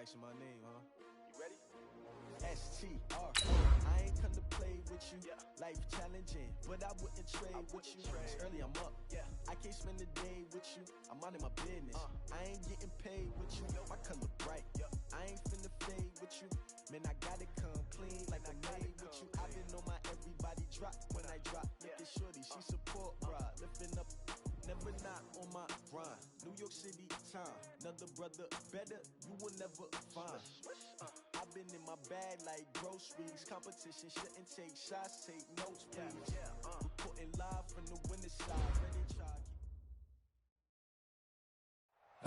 asking my name, huh? You ready? S-T-R. I ain't come to play with you. Life challenging, but I wouldn't trade with you. It's early, I'm up. I can't spend the day with you. I'm minding my business. I ain't getting paid with you. My color bright. I ain't finna fade with you. Man, I gotta come clean like I made with you. I've been on my everybody drop when I drop. Look at shorty, she support ride. Lifting up, never not on my grind. New York City time. Another brother better, you will never find. I've been in my bag like groceries. Competition shouldn't take shots, take notes, please. Reporting live from the winning side. Ready, try.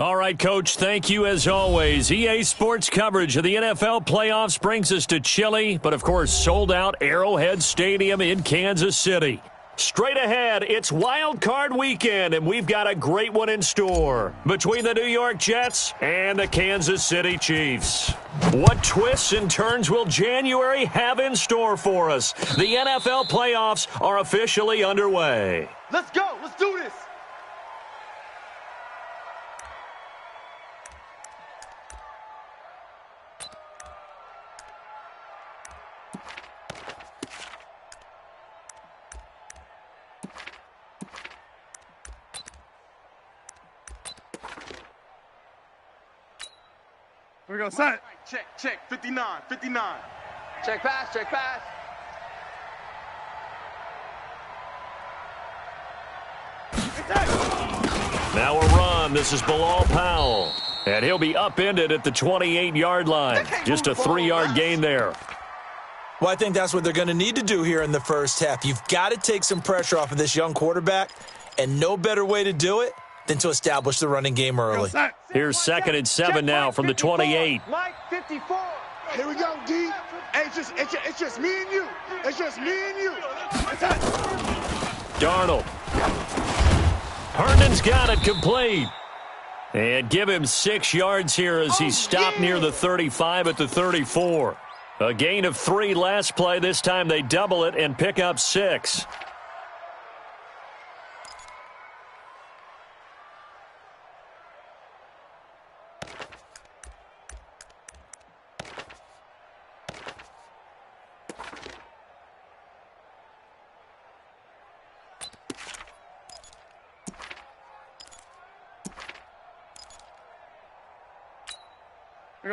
All right, Coach, thank you as always. EA Sports coverage of the NFL playoffs brings us to chilly, but of course sold out Arrowhead Stadium in Kansas City. Straight ahead, it's Wild Card Weekend, and we've got a great one in store between the New York Jets and the Kansas City Chiefs. What twists and turns will January have in store for us? The NFL playoffs are officially underway. Let's go. Let's do this. Here we go, set. Check, 59. Check pass. Now a run. This is Bilal Powell. And he'll be upended at the 28-yard line. Just a 3-yard gain there. Well, I think that's what they're going to need to do here in the first half. You've got to take some pressure off of this young quarterback, and no better way to do it than to establish the running game early. Here's 2nd and 7 now from the 28. Mike, 54. Here we go, D. Hey, it's just me and you. It's just me and you. Darnold. Herndon's got it complete. And give him 6 yards here as he stopped near the 35 at the 34. A gain of 3 last play. This time they double it and pick up 6.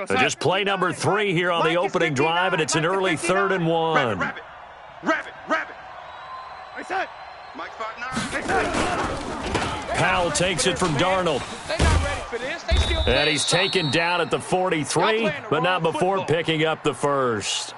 So just play number 3 here on the opening drive, and it's an early 3rd and 1. Rabbit. Right side. Mike 5'9". Powell takes it from Darnold. They're not ready for this. They still And playing he's soft. taken down at the 43, but not before picking up the first.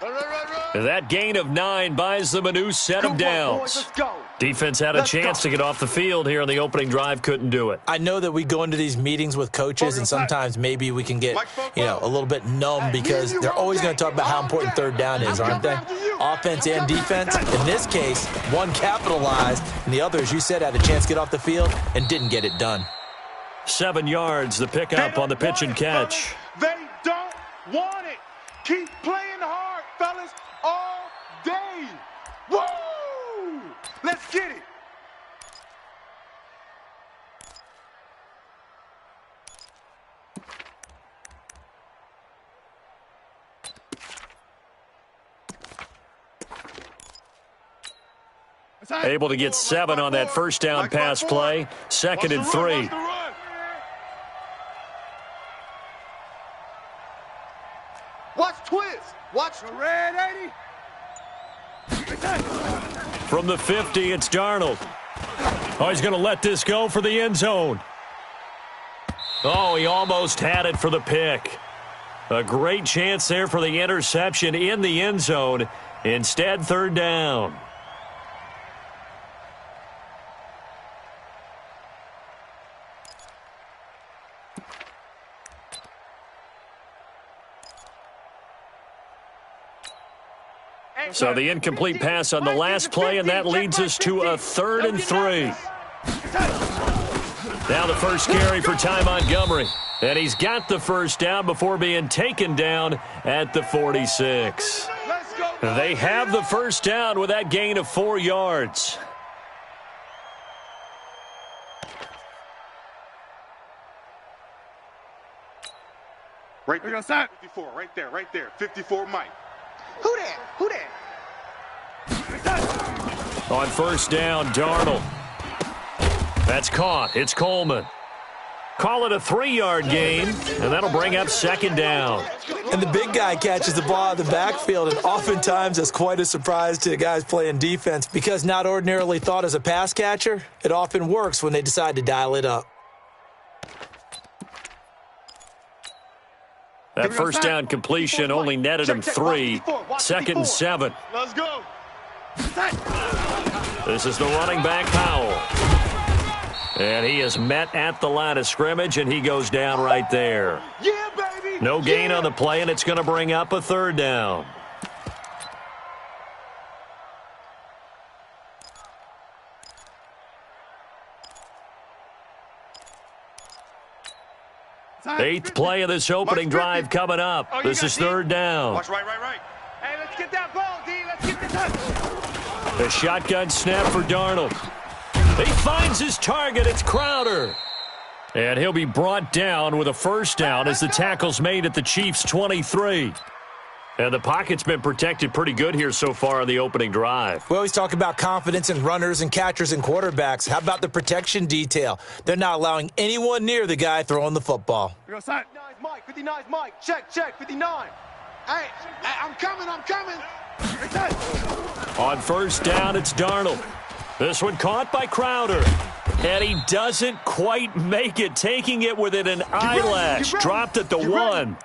That gain of 9 buys them a new set of downs. Let's go. Defense had a chance to get off the field here on the opening drive, couldn't do it. I know that we go into these meetings with coaches, and sometimes maybe we can get, a little bit numb because they're always going to talk about how important 3rd down is, aren't they? Offense and defense. In this case, one capitalized, and the other, as you said, had a chance to get off the field and didn't get it done. 7 yards, the pickup on the pitch and catch. They don't want it. Keep playing hard, fellas, all day. Woo! Let's get it. Able to get 7 on that first down pass play. 2nd and 3. Watch twist. Watch. Red 80. From the 50, it's Darnold. Oh, he's going to let this go for the end zone. Oh, he almost had it for the pick. A great chance there for the interception in the end zone. Instead, 3rd down. So the incomplete pass on the last play, and that leads us to a 3rd and 3. Now the first carry for Ty Montgomery. And he's got the first down before being taken down at the 46. They have the first down with that gain of 4 yards. Right there. 54, right there, right there. 54, Mike. Who that? Who that? On first down, Darnold. That's caught. It's Coleman. Call it a 3-yard gain, and that'll bring up second down. And the big guy catches the ball out of the backfield, and oftentimes that's quite a surprise to the guys playing defense because not ordinarily thought as a pass catcher, it often works when they decide to dial it up. That first down completion only netted him 3. Second and 7. Let's go. This is the running back, Powell. And he is met at the line of scrimmage, and he goes down right there. Yeah, baby. No gain on the play, and it's going to bring up a third down. Eighth play of this opening drive coming up. This is third down. Watch right. Hey, let's get that ball, D. Let's get the touch. The shotgun snap for Darnold. He finds his target. It's Crowder. And he'll be brought down with a first down as the tackle's made at the Chiefs' 23. And the pocket's been protected pretty good here so far on the opening drive. We always talk about confidence in runners and catchers and quarterbacks. How about the protection detail? They're not allowing anyone near the guy throwing the football. 59's Mike. 59's Mike. Check. 59. Hey, I'm coming. On first down, it's Darnold. This one caught by Crowder. And he doesn't quite make it, taking it within an eyelash. Dropped at the 1.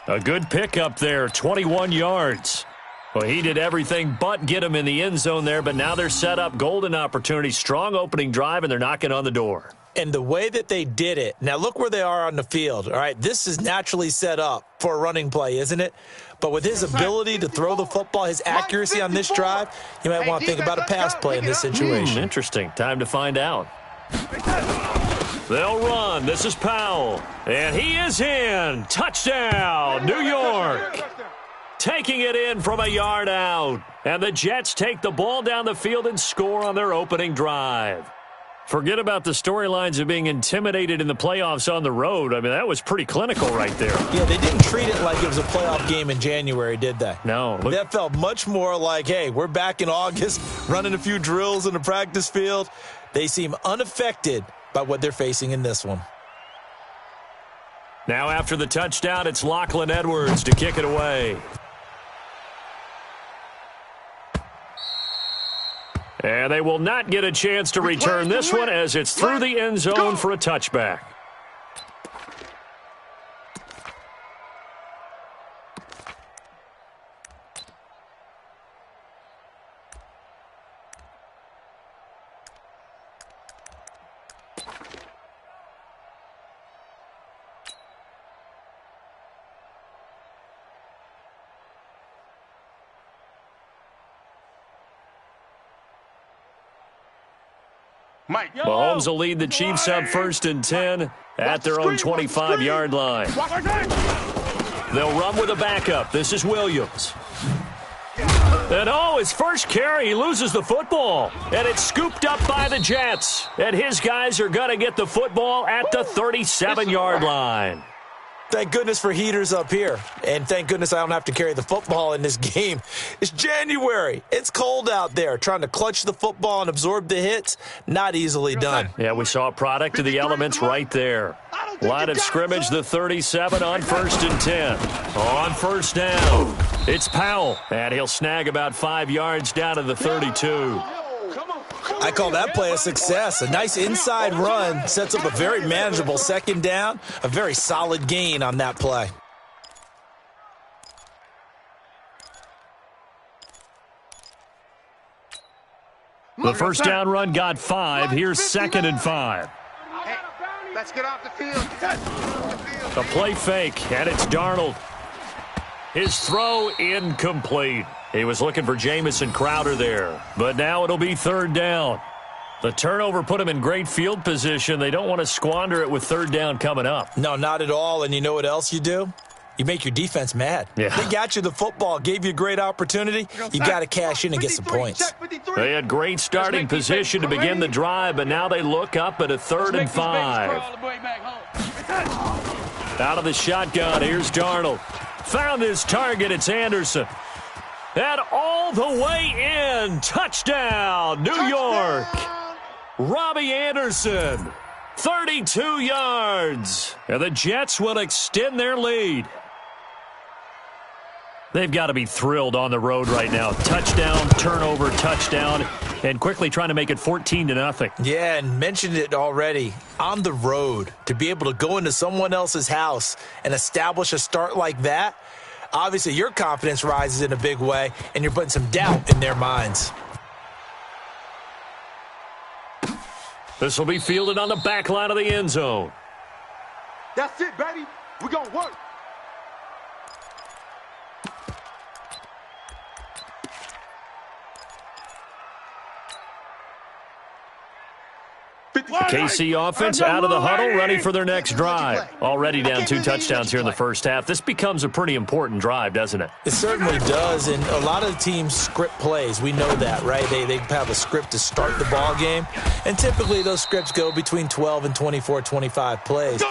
A good pickup there, 21 yards. Well, he did everything but get him in the end zone there, but now they're set up. Golden opportunity, strong opening drive, and they're knocking on the door. And the way that they did it, now look where they are on the field, all right? This is naturally set up for a running play, isn't it? But with his ability to throw the football, his accuracy on this drive, you might want to think about a pass play in this situation. Interesting. Time to find out. They'll run. This is Powell. And he is in. Touchdown, New York. Taking it in from a yard out. And the Jets take the ball down the field and score on their opening drive. Forget about the storylines of being intimidated in the playoffs on the road. I mean, that was pretty clinical right there. Yeah, they didn't treat it like it was a playoff game in January, did they? No. That felt much more like, hey, we're back in August, running a few drills in the practice field. They seem unaffected by what they're facing in this one. Now after the touchdown, it's Lachlan Edwards to kick it away. And they will not get a chance to return this one as it's through the end zone for a touchback. Mahomes will lead the Chiefs up 1st and 10 at their own 25-yard line. They'll run with a backup. This is Williams. And his first carry, he loses the football. And it's scooped up by the Jets. And his guys are going to get the football at the 37-yard line. Thank goodness for heaters up here. And thank goodness I don't have to carry the football in this game. It's January. It's cold out there. Trying to clutch the football and absorb the hits, not easily done. Yeah, we saw a product of the elements right there. Line of scrimmage, the 37 on 1st and 10. On first down, it's Powell. And he'll snag about 5 yards down to the 32. I call that play a success. A nice inside run sets up a very manageable second down. A very solid gain on that play. The first down run got 5. Here's 2nd and 5. Hey, let's get off the field. A play fake, and it's Darnold. His throw incomplete. He was looking for Jamison Crowder there, but now it'll be 3rd down. The turnover put him in great field position. They don't want to squander it with 3rd down coming up. No, not at all. And you know what else you do? You make your defense mad. Yeah. They got you the football, gave you a great opportunity. You got to cash in and get some points. They had great starting position to begin the drive, but now they look up at a 3rd and 5. Out of the shotgun, here's Darnold. Found his target, it's Anderson. And all the way in, touchdown, New York. Robbie Anderson, 32 yards. And the Jets will extend their lead. They've got to be thrilled on the road right now. Touchdown, turnover, touchdown, and quickly trying to make it 14-0. Yeah, and mentioned it already. On the road, to be able to go into someone else's house and establish a start like that, obviously your confidence rises in a big way, and you're putting some doubt in their minds. This will be fielded on the back line of the end zone. That's it, baby. We're going to work. KC offense out of the huddle, ready for their next drive. Already down 2 touchdowns here in the first half. This becomes a pretty important drive, doesn't it? It certainly does, and a lot of teams script plays. We know that, right? They have a script to start the ball game, and typically those scripts go between 12 and 24, 25 plays.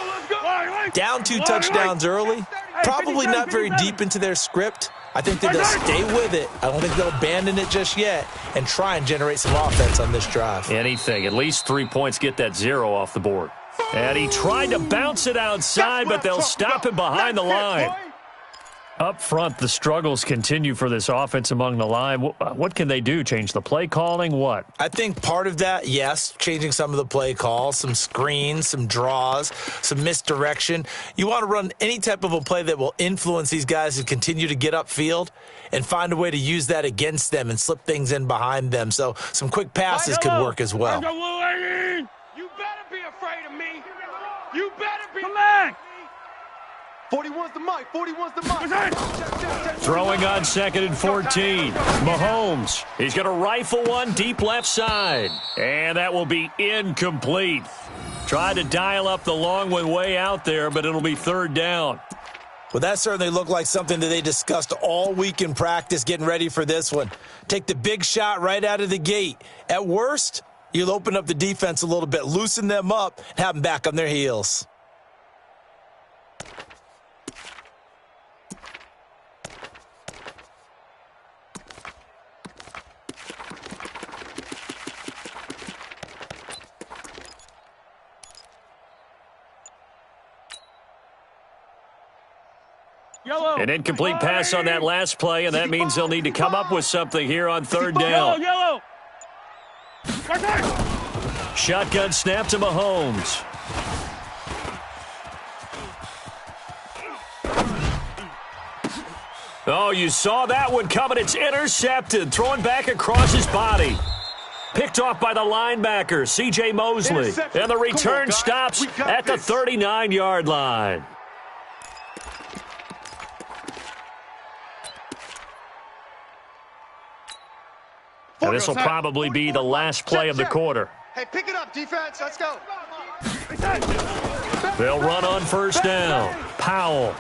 Down 2 touchdowns early, probably not very deep into their script. I think that they'll stay with it. I don't think they'll abandon it just yet and try and generate some offense on this drive. Anything. At least 3 points, get that 0 off the board. And he tried to bounce it outside, but they'll stop him behind the line. Up front, the struggles continue for this offense among the line. What can they do? Change the play calling? What? I think part of that, yes, changing some of the play calls, some screens, some draws, some misdirection. You want to run any type of a play that will influence these guys to continue to get upfield and find a way to use that against them and slip things in behind them. So some quick passes could work as well. You better be afraid of me. You better be. Come on. 41's the mic. 41's the mic. Throwing on 2nd and 14. Mahomes. He's going to rifle one deep left side. And that will be incomplete. Tried to dial up the long one way out there, but it'll be 3rd down. Well, that certainly looked like something that they discussed all week in practice getting ready for this one. Take the big shot right out of the gate. At worst, you'll open up the defense a little bit, loosen them up, and have them back on their heels. An incomplete pass on that last play, and that means they'll need to come up with something here on 3rd down. Shotgun snap to Mahomes. Oh, you saw that one coming. It's intercepted. Throwing back across his body. Picked off by the linebacker, C.J. Mosley. And the return stops at the 39-yard line. And this will probably be the last play of the quarter. Hey, pick it up, defense. Let's go. They'll run on 1st down. Powell.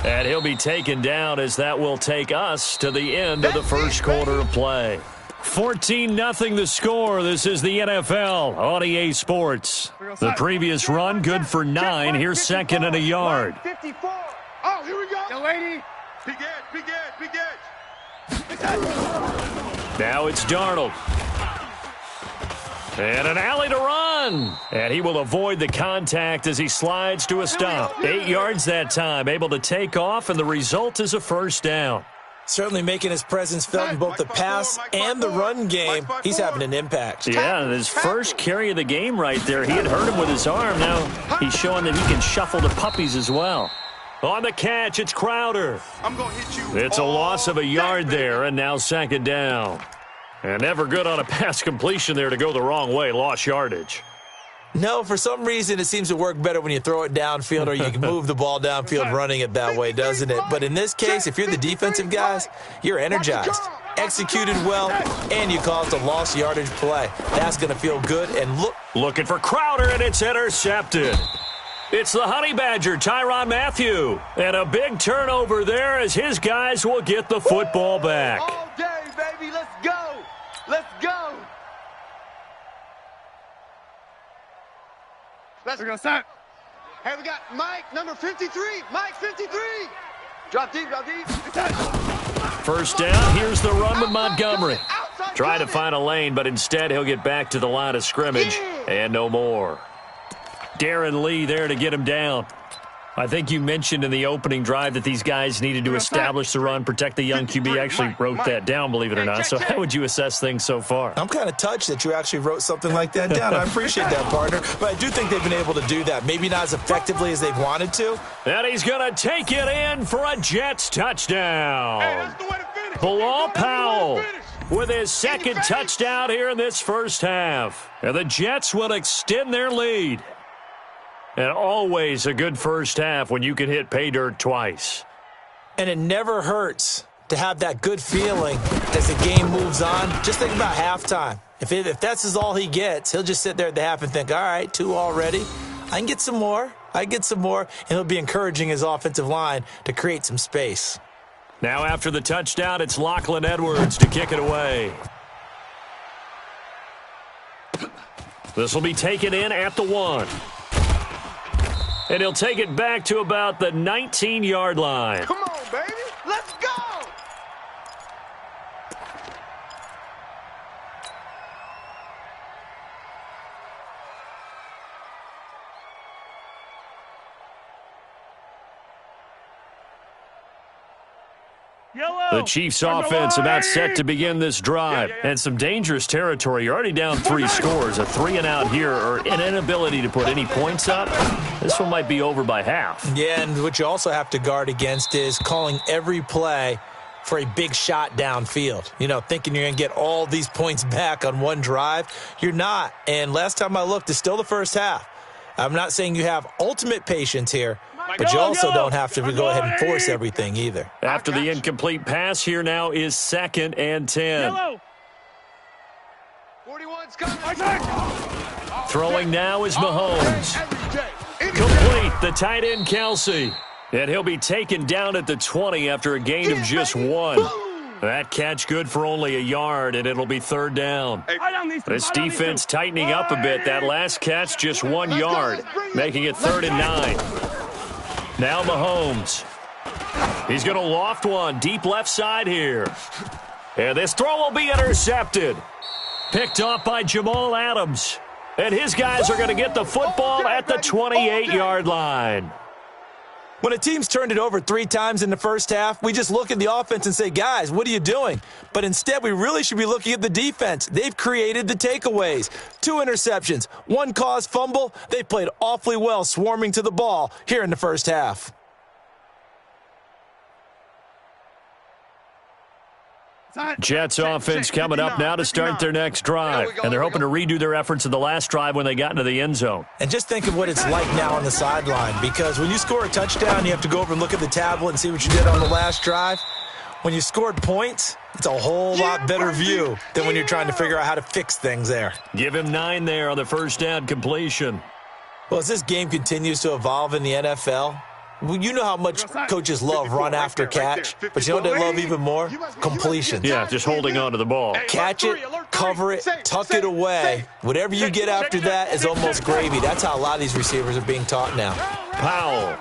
And he'll be taken down as that will take us to the end of the first quarter of play. 14-0 the score. This is the NFL on EA Sports. The previous run, good for 9. Here's 2nd and a yard. 54. Oh, here we go. Yo, lady. Big edge, big edge, big edge. Now it's Darnold. And an alley to run. And he will avoid the contact as he slides to a stop. 8 yards that time, able to take off, and the result is a 1st down. Certainly making his presence felt in both the pass and the run game. He's having an impact. Yeah, his first carry of the game right there. He had hurt him with his arm. Now he's showing that he can shuffle the puppies as well. On the catch, it's Crowder. I'm gonna hit you. It's a loss of a yard there, and now 2nd down. And never good on a pass completion there to go the wrong way. Lost yardage. No, for some reason it seems to work better when you throw it downfield or you can move the ball downfield running it that way, doesn't it? But in this case, if you're the defensive guys, you're energized, executed well, and you caused a lost yardage play. That's going to feel good. And looking for Crowder, and it's intercepted. It's the Honey Badger, Tyrann Mathieu. And a big turnover there as his guys will get the football back. All day, baby. Let's go. Let's go. Let's go, start. Hey, we got Mike, number 53. Mike, 53. Drop deep, drop deep. First down, here's the run with Montgomery. Trying to find a lane, but instead he'll get back to the line of scrimmage and no more. Darren Lee there to get him down. I think you mentioned in the opening drive that these guys needed to establish the run, protect the young QB. Actually wrote that down, believe it or not. So how would you assess things so far? I'm kind of touched that you actually wrote something like that down. I appreciate that, partner. But I do think they've been able to do that. Maybe not as effectively as they've wanted to. And he's going to take it in for a Jets touchdown. Hey, that's the way to finish. Bilal That's the way to Powell finish. with his second touchdown here in this first half. And the Jets will extend their lead. And always a good first half when you can hit pay dirt twice. And it never hurts to have that good feeling as the game moves on. Just think about halftime. If that's all he gets, he'll just sit there at the half and think, all right, 2 already. I can get some more. And he'll be encouraging his offensive line to create some space. Now after the touchdown, it's Lachlan Edwards to kick it away. This will be taken in at the 1. And he'll take it back to about the 19-yard line. Come on, baby. Let's go. The Chiefs offense about set to begin this drive. And some dangerous territory. You're already down 3 scores. A 3-and-out here or an inability to put any points up. This one might be over by half. Yeah, and what you also have to guard against is calling every play for a big shot downfield. You know, thinking you're going to get all these points back on one drive. You're not. And last time I looked, it's still the first half. I'm not saying you have ultimate patience here, but you also don't have to go ahead and force everything either. After the incomplete pass, here now is 2nd and 10. 41's coming. Throwing now is Mahomes. Complete, the tight end Kelsey. And he'll be taken down at the 20 after a gain of just 1. That catch good for only a yard, and it'll be 3rd down. This defense tightening up a bit. That last catch, just 1 yard, making it 3rd and 9. Now Mahomes. He's going to loft one, deep left side here. And this throw will be intercepted. Picked off by Jamal Adams. And his guys are going to get the football at the 28-yard line. When a team's turned it over 3 times in the first half, we just look at the offense and say, guys, what are you doing? But instead, we really should be looking at the defense. They've created the takeaways. 2 interceptions, 1 caused fumble. They played awfully well swarming to the ball here in the first half. Jets offense coming up now to start their next drive. And they're hoping to redo their efforts in the last drive when they got into the end zone. And just think of what it's like now on the sideline, because when you score a touchdown, you have to go over and look at the tablet and see what you did on the last drive. When you scored points, it's a whole lot better view than when you're trying to figure out how to fix things there. Give him 9 there on the first down completion. Well, as this game continues to evolve in the NFL, you know how much coaches love run after catch, but you know what they love even more? Completions. Yeah, just holding on to the ball. Catch it, cover it, tuck it away. Whatever you get after that is almost gravy. That's how a lot of these receivers are being taught now. Powell.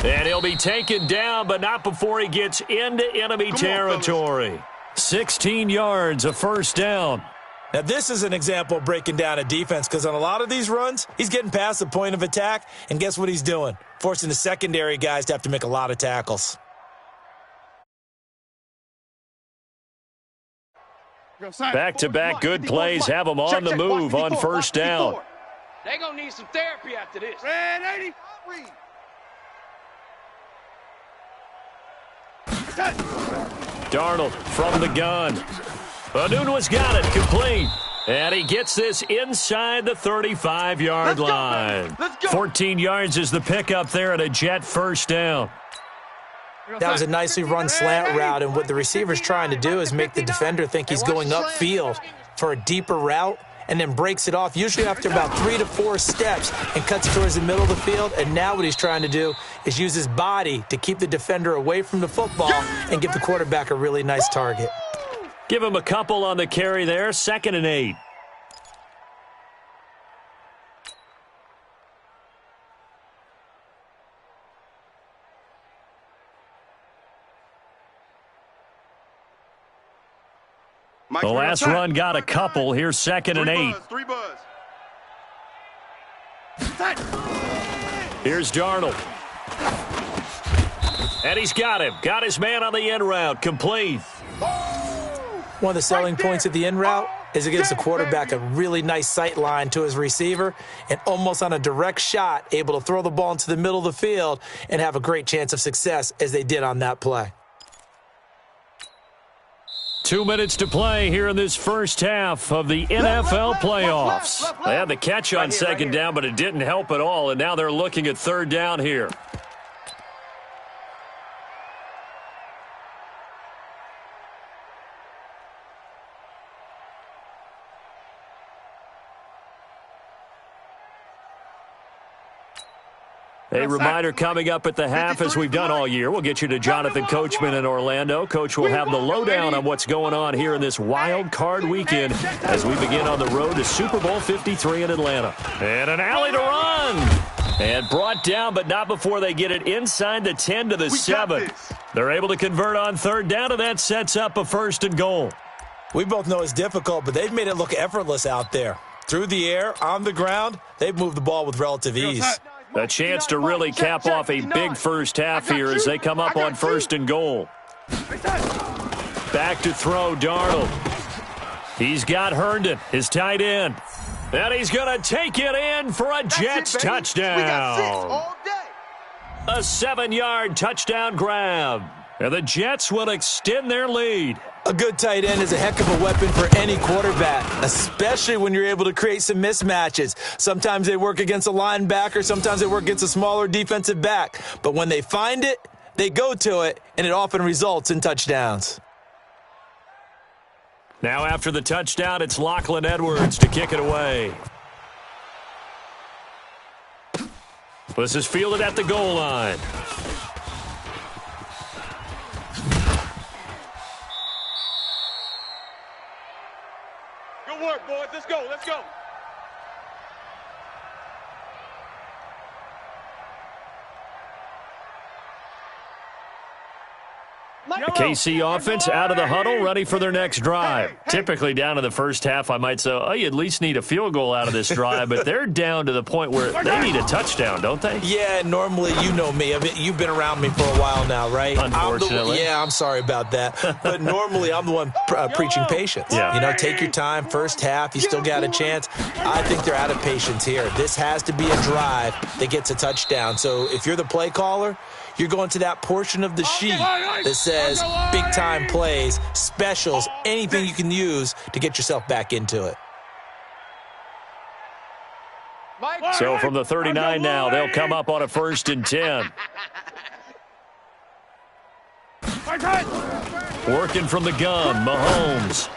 And he'll be taken down, but not before he gets into enemy territory. 16 yards, a first down. Now, this is an example of breaking down a defense, because on a lot of these runs, he's getting past the point of attack, and guess what he's doing? Forcing the secondary guys to have to make a lot of tackles. Back-to-back good plays have them on the move on first down. They're going to need some therapy after this. Red 80. Darnold from the gun. Anunwa's got it, complete. And he gets this inside the 35-yard line. 14 yards is the pickup there at a Jet first down. That was a nicely run slant route, and what the receiver's trying to do is make the defender think he's going upfield for a deeper route, and then breaks it off, usually after about 3 to 4 steps, and cuts towards the middle of the field. And now what he's trying to do is use his body to keep the defender away from the football and give the quarterback a really nice target. Give him a couple on the carry there, 2nd and 8. The last run got a couple. Here's 2nd and 8. 3 buzz. Here's Darnold. And he's got him. Got his man on the in route. Complete. One of the selling points of the in route is it gives the quarterback a really nice sight line to his receiver and almost on a direct shot able to throw the ball into the middle of the field and have a great chance of success as they did on that play. 2 minutes to play here in this first half of the NFL playoffs. They had the catch on second down, but it didn't help at all, and now they're looking at 3rd down here. A reminder coming up at the half, as we've done all year. We'll get you to Jonathan Coachman in Orlando. Coach will have the lowdown on what's going on here in this wild card weekend as we begin on the road to Super Bowl 53 in Atlanta. And an alley to run. And brought down, but not before they get it inside the 10 to the 7. They're able to convert on 3rd down, and that sets up a 1st and goal. We both know it's difficult, but they've made it look effortless out there. Through the air, on the ground, they've moved the ball with relative ease. A chance to really cap off a big first half here as they come up on 1st and goal. Back to throw, Darnold. He's got Herndon, his tight end. And he's going to take it in for a Jets touchdown. A 7-yard touchdown grab. And the Jets will extend their lead. A good tight end is a heck of a weapon for any quarterback, especially when you're able to create some mismatches. Sometimes they work against a linebacker, sometimes they work against a smaller defensive back. But when they find it, they go to it, and it often results in touchdowns. Now after the touchdown, it's Lachlan Edwards to kick it away. This is fielded at the goal line. Good work, boys. Let's go. Let's go. The KC offense out of the huddle, ready for their next drive. Typically down to the first half, I might say, oh, you at least need a field goal out of this drive, but they're down to the point where they need a touchdown, don't they? Yeah, normally, you know me. I mean, you've been around me for a while now, right? Unfortunately. I'm sorry about that. But normally, I'm the one preaching patience. Yeah. You know, take your time, first half, you still got a chance. I think they're out of patience here. This has to be a drive that gets a touchdown. So if you're the play caller, you're going to that portion of the sheet that says big-time plays, specials, anything you can use to get yourself back into it. So from the 39 now, they'll come up on a 1st and 10. Working from the gun, Mahomes.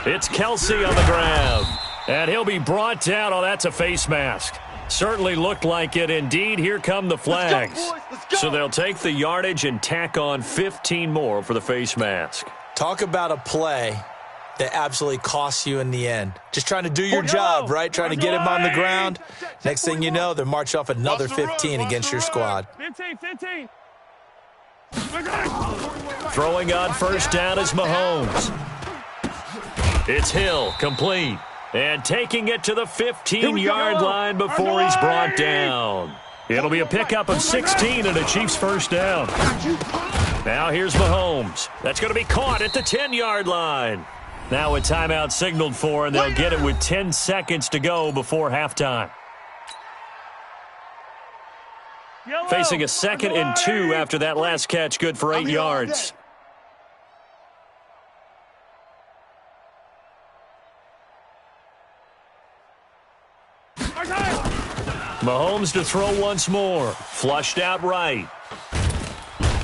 It's Kelsey on the grab. And he'll be brought down. Oh, that's a face mask. Certainly looked like it. Indeed, here come the flags. So they'll take the yardage and tack on 15 more for the face mask. Talk about a play that absolutely costs you in the end. Just trying to do your job, right? Trying to get him on the ground. Next thing you know, they're marching off another 15 against your squad. 15. Throwing on 1st down is Mahomes. It's Hill, complete. And taking it to the 15-yard line before he's brought down. It'll be a pickup of 16 and a Chiefs 1st down. Now here's Mahomes. That's going to be caught at the 10-yard line. Now a timeout signaled for, and they'll get it with 10 seconds to go before halftime. Facing a 2nd and 2 after that last catch, good for 8 yards. Mahomes to throw once more. Flushed out right.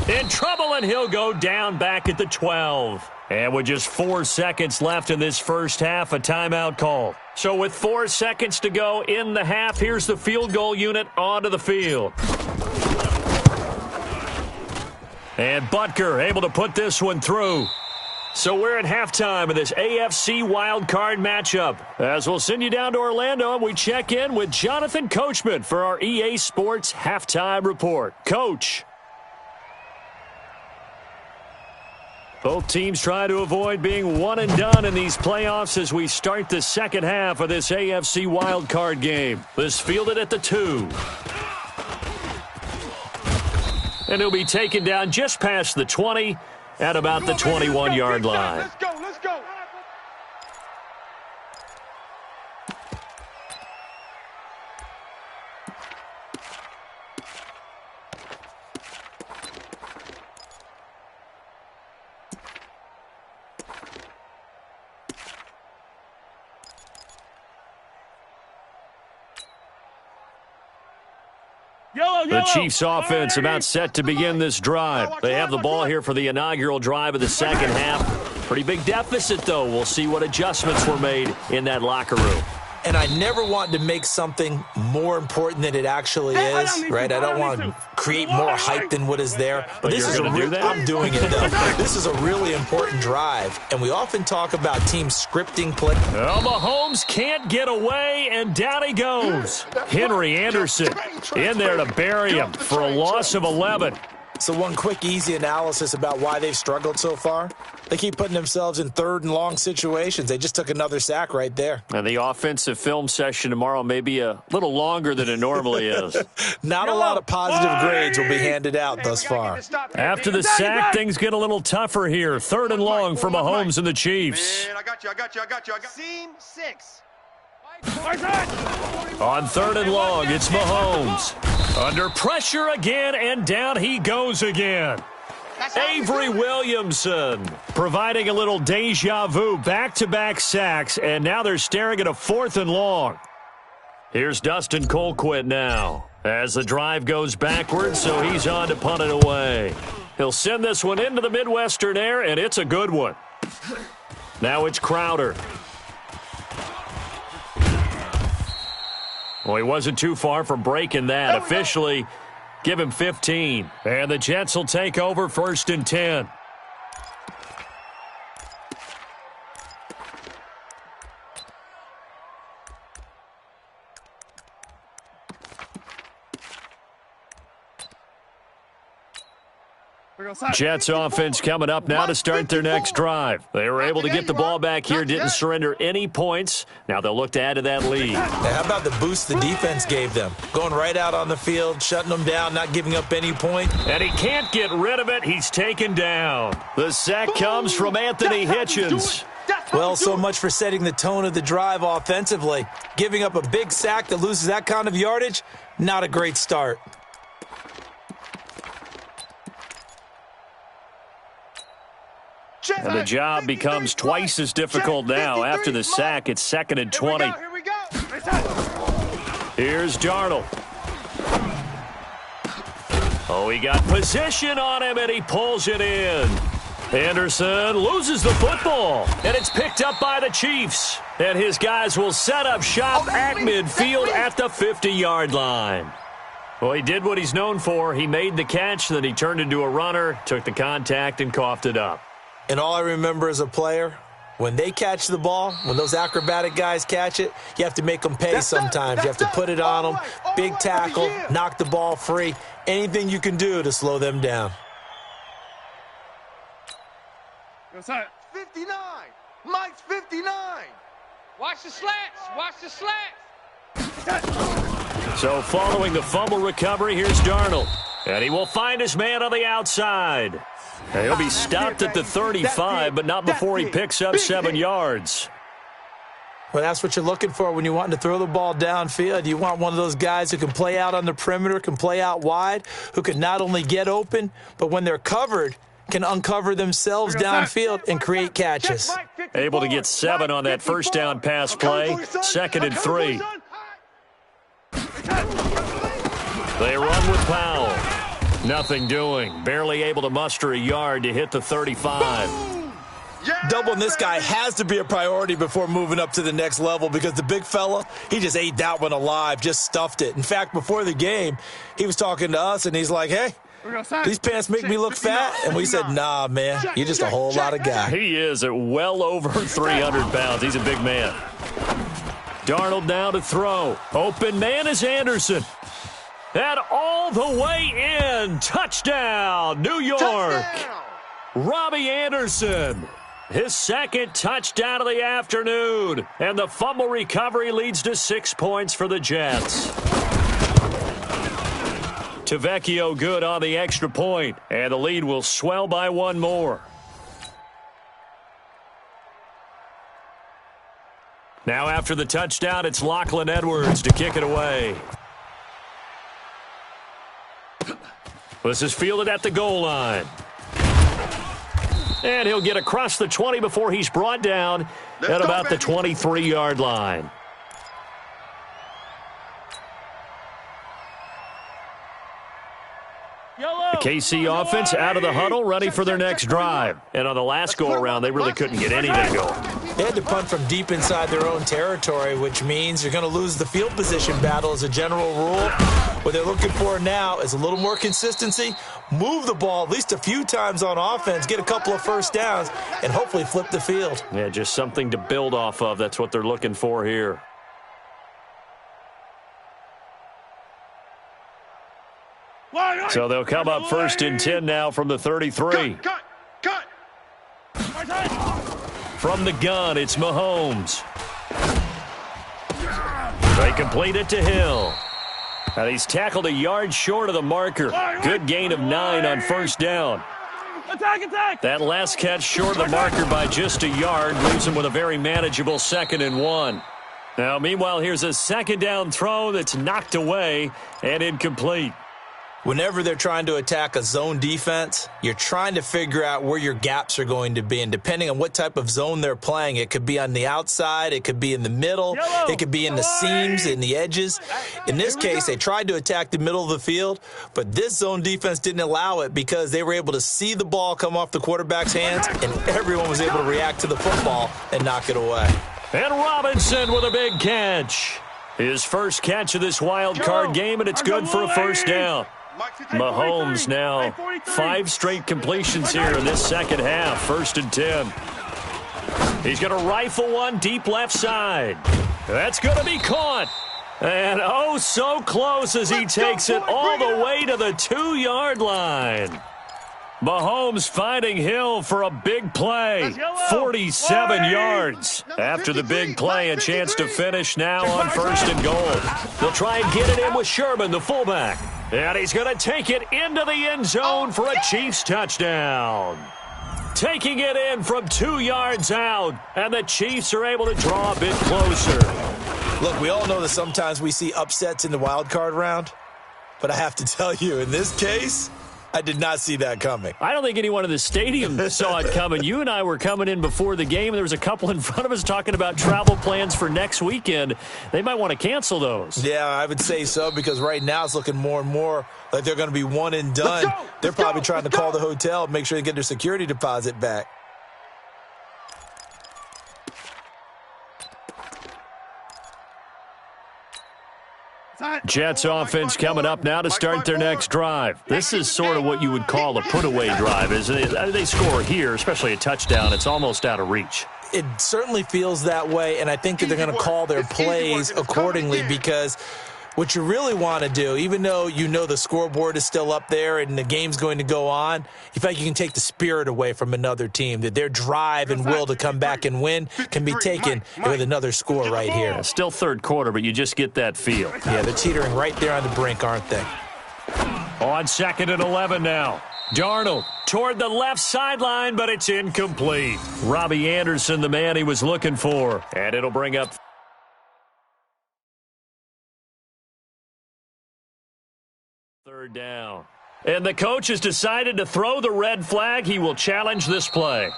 In trouble, and he'll go down back at the 12. And with just 4 seconds left in this first half, a timeout call. So with 4 seconds to go in the half, here's the field goal unit onto the field. And Butker able to put this one through. So we're at halftime of this AFC wildcard matchup. As we'll send you down to Orlando, and we check in with Jonathan Coachman for our EA Sports Halftime Report. Coach. Both teams try to avoid being one and done in these playoffs as we start the second half of this AFC wildcard game. This fielded at the 2. And he'll be taken down just past the 20 at about the 21-yard line. Let's go, let's go. The Chiefs offense about set to begin this drive. They have the ball here for the inaugural drive of the second half. Pretty big deficit, though. We'll see what adjustments were made in that locker room. And I never want to make something more important than it actually is, right? I don't want to create more hype than what is there. But this is I'm doing it, though. This is a really important drive, and we often talk about teams scripting play. Well, Mahomes can't get away, and down he goes. Henry Anderson in there to bury him for a loss of 11. So one quick, easy analysis about why they've struggled so far. They keep putting themselves in third and long situations. They just took another sack right there. And the offensive film session tomorrow may be a little longer than it normally is. Not a lot of positive grades will be handed out thus far. After the sack, things get a little tougher here. Third and long for Mahomes and the Chiefs. Man, I got you. Seam 6. On third and long, it's Mahomes. Under pressure again, and down he goes again. Avery Williamson providing a little deja vu, back-to-back sacks, and now they're staring at a 4th and long. Here's Dustin Colquitt now as the drive goes backwards, so he's on to punt it away. He'll send this one into the Midwestern air, and it's a good one. Now it's Crowder. Well, he wasn't too far from breaking that. Officially, give him 15. And the Jets will take over 1st and 10. Jets offense coming up now to start their next drive. They were able to get the ball back here, didn't surrender any points. Now they'll look to add to that lead. How about the boost the defense gave them? Going right out on the field, shutting them down, not giving up any point. And he can't get rid of it. He's taken down. The sack comes from Anthony Hitchens. Well, so much for setting the tone of the drive offensively. Giving up a big sack that loses that kind of yardage, not a great start. And the job becomes twice as difficult now. After the sack, it's 2nd and 20. Here's Darnold. Oh, he got position on him, and he pulls it in. Anderson loses the football, and it's picked up by the Chiefs. And his guys will set up shop at midfield at the 50-yard line. Well, he did what he's known for. He made the catch, then he turned into a runner, took the contact, and coughed it up. And all I remember as a player, when they catch the ball, when those acrobatic guys catch it, you have to make them pay sometimes. You have to put it on them, big tackle, knock the ball free, anything you can do to slow them down. 59. Mike's 59. Watch the slats. Watch the slats. So following the fumble recovery, here's Darnold. And he will find his man on the outside. And he'll be stopped at the 35, but not before he picks up 7 yards. Well, that's what you're looking for when you want to throw the ball downfield. You want one of those guys who can play out on the perimeter, can play out wide, who can not only get open, but when they're covered, can uncover themselves downfield and create catches. Able to get 7 on that first down pass play. 2nd and 3. They run with Powell. Nothing doing. Barely able to muster a yard to hit the 35. Doubling this guy has to be a priority before moving up to the next level because the big fella, he just ate that one alive, just stuffed it. In fact, before the game, he was talking to us, and he's like, hey, these pants make me look fat. And we said, nah, man, you're just a whole lot of guy. He is at well over 300 pounds. He's a big man. Darnold now to throw. Open man is Anderson. And all the way in. Touchdown, New York. Touchdown. Robbie Anderson. His second touchdown of the afternoon. And the fumble recovery leads to 6 points for the Jets. Tavecchio good on the extra point, and the lead will swell by one more. Now after the touchdown, it's Lachlan Edwards to kick it away. This is fielded at the goal line. And he'll get across the 20 before he's brought down at about the 23-yard line. The KC offense out of the huddle, ready for their next drive. And on the last go-around, they really couldn't get anything going. They had to punt from deep inside their own territory, which means you're going to lose the field position battle as a general rule. What they're looking for now is a little more consistency, move the ball at least a few times on offense, get a couple of first downs, and hopefully flip the field. Yeah, just something to build off of. That's what they're looking for here. So they'll come up 1st and 10 now from the 33. Cut. From the gun, it's Mahomes. They complete it to Hill. And he's tackled a yard short of the marker. Good gain of 9 on first down. Attack! That last catch short of the marker by just a yard leaves him with a very manageable 2nd and 1. Now, meanwhile, here's a 2nd down throw that's knocked away and incomplete. Whenever they're trying to attack a zone defense, you're trying to figure out where your gaps are going to be. And depending on what type of zone they're playing, it could be on the outside, it could be in the middle, it could be in the seams, in the edges. In this case, they tried to attack the middle of the field, but this zone defense didn't allow it because they were able to see the ball come off the quarterback's hands, and everyone was able to react to the football and knock it away. And Robinson with a big catch. His first catch of this wild card game, and it's good for a first down. Mahomes now 5 straight completions here in this second half. 1st and 10. He's going to rifle one deep left side. That's going to be caught. And oh, so close as he takes it all the way to the 2-yard line. Mahomes finding Hill for a big play. 47 yards. After the big play, a chance to finish now on 1st and goal. They'll try and get it in with Sherman, the fullback. And he's going to take it into the end zone for a Chiefs touchdown. Taking it in from 2 yards out, and the Chiefs are able to draw a bit closer. Look, we all know that sometimes we see upsets in the wild card round, but I have to tell you, in this case, I did not see that coming. I don't think anyone in the stadium saw it coming. You and I were coming in before the game. There was a couple in front of us talking about travel plans for next weekend. They might want to cancel those. Yeah, I would say so, because right now it's looking more and more like they're going to be one and done. They're probably trying to call the hotel and make sure they get their security deposit back. Jets offense coming up now to start their next drive. This is sort of what you would call a put-away drive. As they score here, especially a touchdown, it's almost out of reach. It certainly feels that way, and I think that they're going to call their plays accordingly, because what you really want to do, even though you know the scoreboard is still up there and the game's going to go on, you feel like you can take the spirit away from another team, that their drive and will to come back and win can be taken with another score right here. Yeah, still third quarter, but you just get that feel. Yeah, they're teetering right there on the brink, aren't they? On 2nd and 11 now. Darnold toward the left sideline, but it's incomplete. Robbie Anderson, the man he was looking for. And it'll bring up 3rd down. And the coach has decided to throw the red flag. He will challenge this play.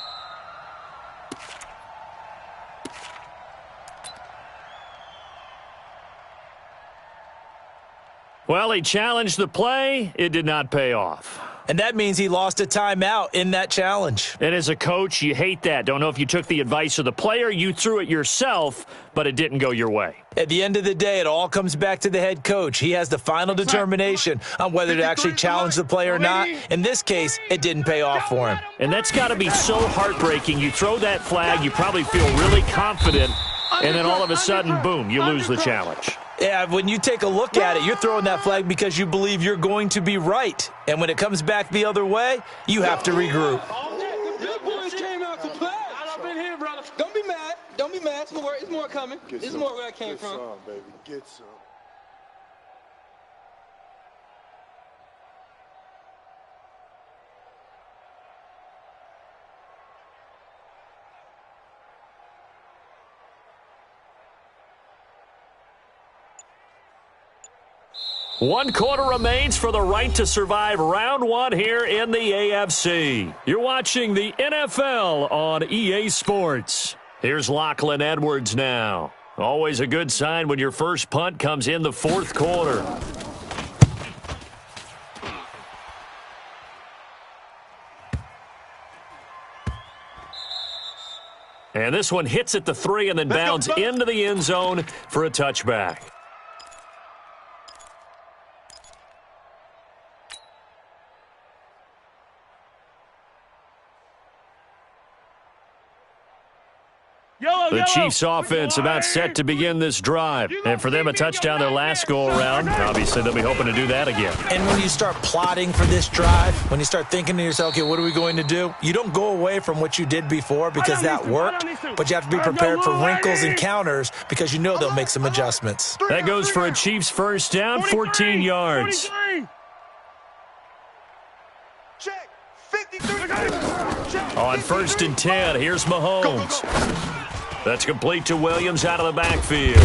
Well, he challenged the play. It did not pay off. And that means he lost a timeout in that challenge. And as a coach, you hate that. Don't know if you took the advice of the player, you threw it yourself, but it didn't go your way. At the end of the day, it all comes back to the head coach. He has the final determination on whether to actually challenge the play or not. In this case, it didn't pay off for him. And that's got to be so heartbreaking. You throw that flag, you probably feel really confident, and then all of a sudden, boom, you lose the challenge. Yeah, when you take a look at it, you're throwing that flag because you believe you're going to be right. And when it comes back the other way, you have to regroup. Don't be mad. It's more coming. It's more where I came from. Get some, baby. Get some. One quarter remains for the right to survive round one here in the AFC. You're watching the NFL on EA Sports. Here's Lachlan Edwards now. Always a good sign when your first punt comes in the fourth quarter. And this one hits at the 3 and then bounds into the end zone for a touchback. The Chiefs offense about set to begin this drive. And for them, a touchdown their last go-around. Obviously, they'll be hoping to do that again. And when you start plotting for this drive, when you start thinking to yourself, okay, what are we going to do? You don't go away from what you did before because that worked, but you have to be prepared for wrinkles and counters because you know they'll make some adjustments. That goes for a Chiefs first down, 14 yards. Check. 53. On first and 10, here's Mahomes. That's complete to Williams out of the backfield.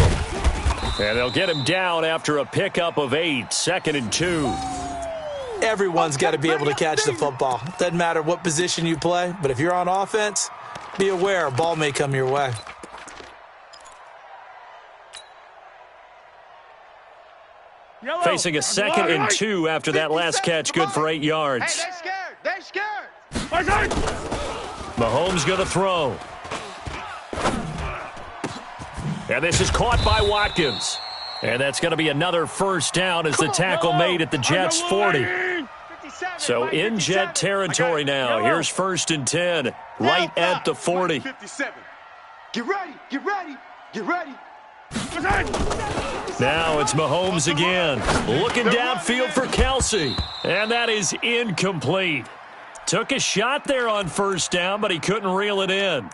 And they'll get him down after a pickup of 8, 2nd and 2. Everyone's got to be able to catch the football. Doesn't matter what position you play, but if you're on offense, be aware a ball may come your way. Facing a 2nd and 2 after that last catch, good for 8 yards. Hey, they're scared. Mahomes going to throw. And this is caught by Watkins. And that's going to be another first down as the tackle made at the Jets' 40. So in Jet territory now. Here's first and 10, right at the 40. Get ready, get ready, get ready. Now it's Mahomes again. Looking downfield for Kelsey. And that is incomplete. Took a shot there on first down, but he couldn't reel it in.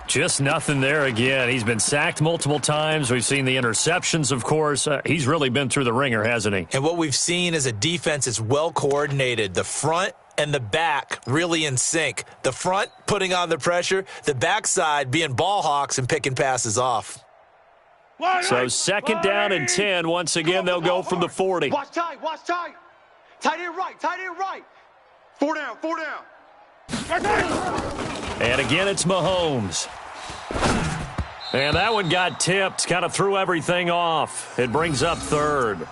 Just nothing there again. He's been sacked multiple times. We've seen the interceptions, of course. He's really been through the ringer, hasn't he? And what we've seen is a defense that's well coordinated. The front and the back really in sync. The front putting on the pressure, the backside being ball hawks and picking passes off. So second down and 10. Once again, they'll go from the 40. Watch tight, watch tight. Tight end right, tight end right. 4 down, 4 down. And again, it's Mahomes. And that one got tipped, kind of threw everything off. It brings up third.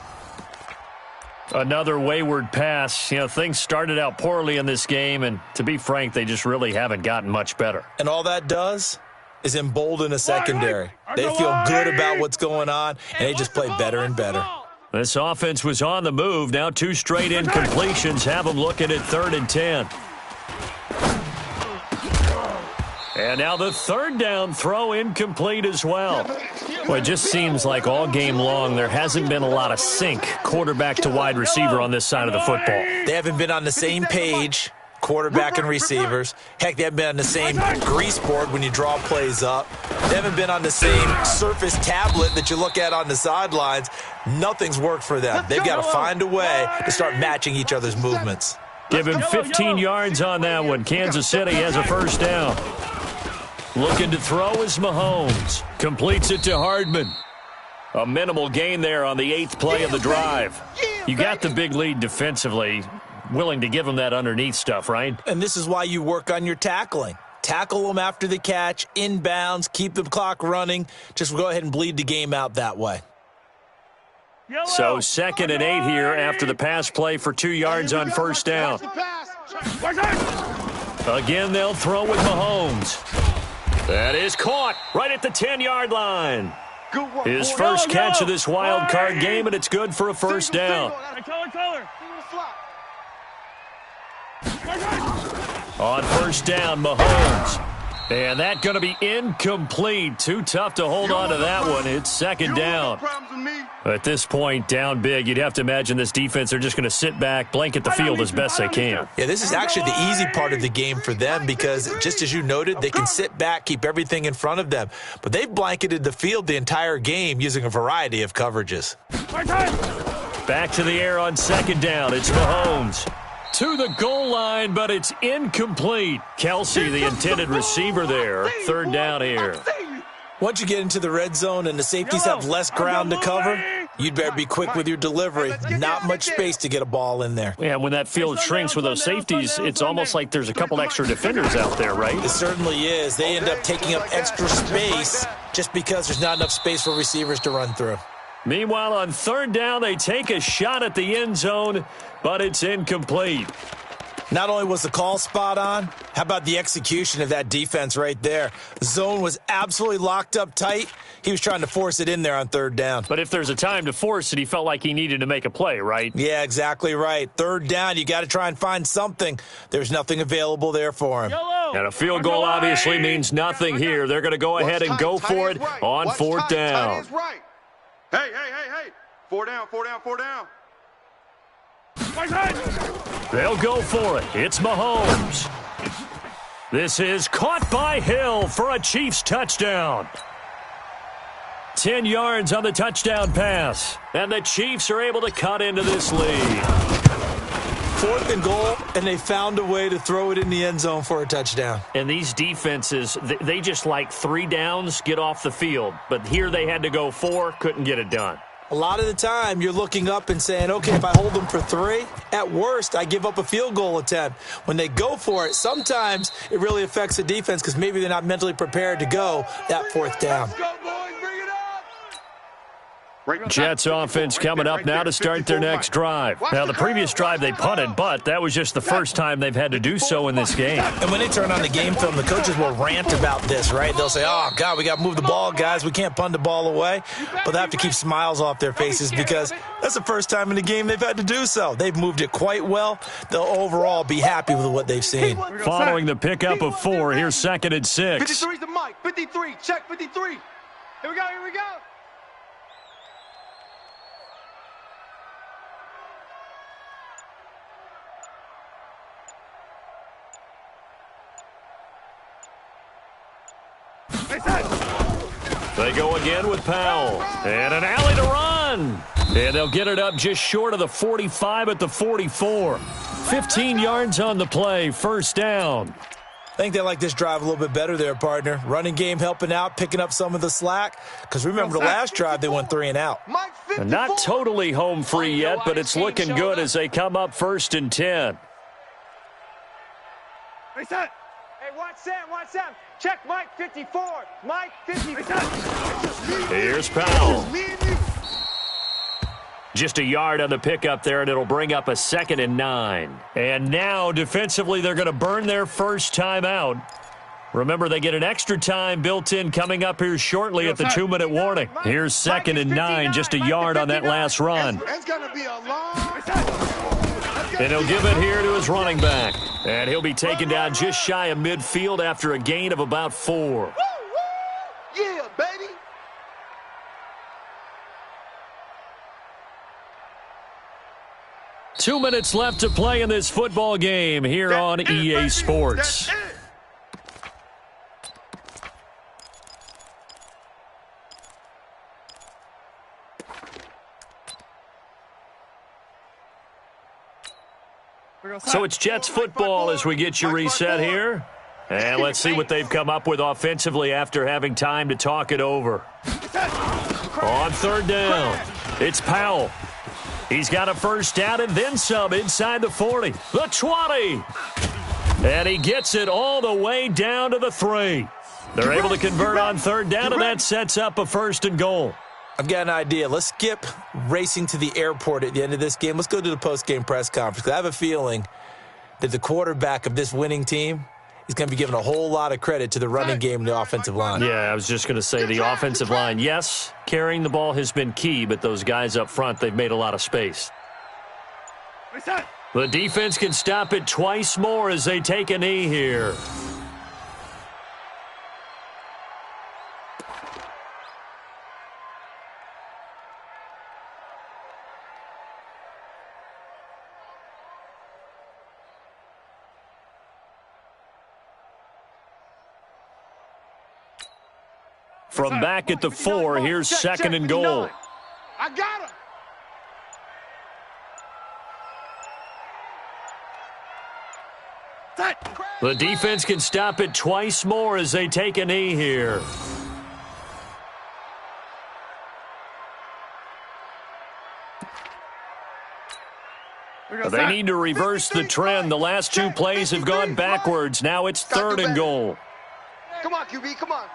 Another wayward pass. You know, things started out poorly in this game, and to be frank, they just really haven't gotten much better. And all that does is embolden a secondary. They feel good about what's going on, and they just play better and better. This offense was on the move. Now 2 straight incompletions have them looking at 3rd and 10. And now the third down throw incomplete as well. Well, it just seems like all game long there hasn't been a lot of sync quarterback to wide receiver on this side of the football. They haven't been on the same page, quarterback and receivers. Heck, they haven't been on the same grease board when you draw plays up. They haven't been on the same Surface tablet that you look at on the sidelines. Nothing's worked for them. They've got to find a way to start matching each other's movements. Give him 15 yards on that one. Kansas City has a first down. Looking to throw is Mahomes. Completes it to Hardman. A minimal gain there on the 8th play of the drive. You got the big lead defensively. Willing to give him that underneath stuff, right? And this is why you work on your tackling. Tackle them after the catch, inbounds, keep the clock running. Just go ahead and bleed the game out that way. So 2nd and 8 here after the pass play for 2 yards on first down. Again, they'll throw with Mahomes. That is caught right at the 10-yard line. His first catch of this wild card game, and it's good for a first down. On first down, Mahomes. And that's going to be incomplete. Too tough to hold on to that one. It's second down. At this point, down big, you'd have to imagine this defense are just going to sit back, blanket the field as best they can. Yeah, this is actually the easy part of the game for them because, just as you noted, they can sit back, keep everything in front of them. But they've blanketed the field the entire game using a variety of coverages. Back to the air on second down. It's Mahomes. To the goal line, but it's incomplete. Kelsey, the intended receiver there. Third down here. Once you get into the red zone and the safeties have less ground to cover, you'd better be quick with your delivery. Not much space to get a ball in there. Yeah, when that field shrinks with those safeties, it's almost like there's a couple extra defenders out there, right? It certainly is. They end up taking up extra space just because there's not enough space for receivers to run through. Meanwhile, on third down, they take a shot at the end zone, but it's incomplete. Not only was the call spot on, how about the execution of that defense right there? The zone was absolutely locked up tight. He was trying to force it in there on third down. But if there's a time to force it, he felt like he needed to make a play, right? Yeah, exactly right. Third down, you got to try and find something. There's nothing available there for him. And a field goal obviously means nothing here. They're going to go ahead and go for it on fourth down. Hey. 4 down. They'll go for it. It's Mahomes. This is caught by Hill for a Chiefs touchdown. 10 yards on the touchdown pass. And the Chiefs are able to cut into this lead. Fourth and goal, and they found a way to throw it in the end zone for a touchdown. And these defenses, they just like 3 downs, get off the field. But here they had to go 4, couldn't get it done. A lot of the time, you're looking up and saying, okay, if I hold them for 3, at worst, I give up a field goal attempt. When they go for it, sometimes it really affects the defense because maybe they're not mentally prepared to go that fourth down. Jets offense coming up now to start their next drive. Now, the previous drive they punted, but that was just the first time they've had to do so in this game. And when they turn on the game film, the coaches will rant about this, right? They'll say, oh, God, we got to move the ball, guys. We can't punt the ball away. But they have to keep smiles off their faces because that's the first time in the game they've had to do so. They've moved it quite well. They'll overall be happy with what they've seen. Following the pickup of 4, here's second and 6. 53's the mic. 53. Check 53. Here we go. They go again with Powell. And an alley to run. And they'll get it up just short of the 45 at the 44. 15 yards on the play, first down. I think they like this drive a little bit better there, partner. Running game helping out, picking up some of the slack. Because remember, the last drive, they went 3 and out. And not totally home free yet, but it's looking good as they come up first and 10. Hey, watch Sam. Check Mike 54. Mike 54. Here's Powell. Just a yard on the pickup there, and it'll bring up a 2nd and 9. And now, defensively, they're going to burn their first time out. Remember, they get an extra time built in coming up here shortly at the 2-minute warning. Here's 2nd and 9, just a yard on that last run. It's going to be a long... And he'll give it here to his running back. And he'll be taken down just shy of midfield after a gain of about 4. Yeah, baby. Two minutes left to play in this football game here on EA Sports. So it's Jets football as we get you reset here. And let's see what they've come up with offensively after having time to talk it over. On third down, it's Powell. He's got a first down and then some inside the 40, the 20. And he gets it all the way down to the 3. They're able to convert on third down, and that sets up a 1st and goal. I've got an idea. Let's skip racing to the airport at the end of this game. Let's go to the post-game press conference. I have a feeling that the quarterback of this winning team is going to be giving a whole lot of credit to the running game and the offensive line. Yeah, I was just going to say the offensive line. Yes, carrying the ball has been key, but those guys up front, they've made a lot of space. The defense can stop it twice more as they take a knee here. From back at the 4, here's second and goal. I got him. The defense can stop it twice more as they take a knee here. They need to reverse the trend. The last two plays have gone backwards. Now it's third and goal. Come on, QB, come on.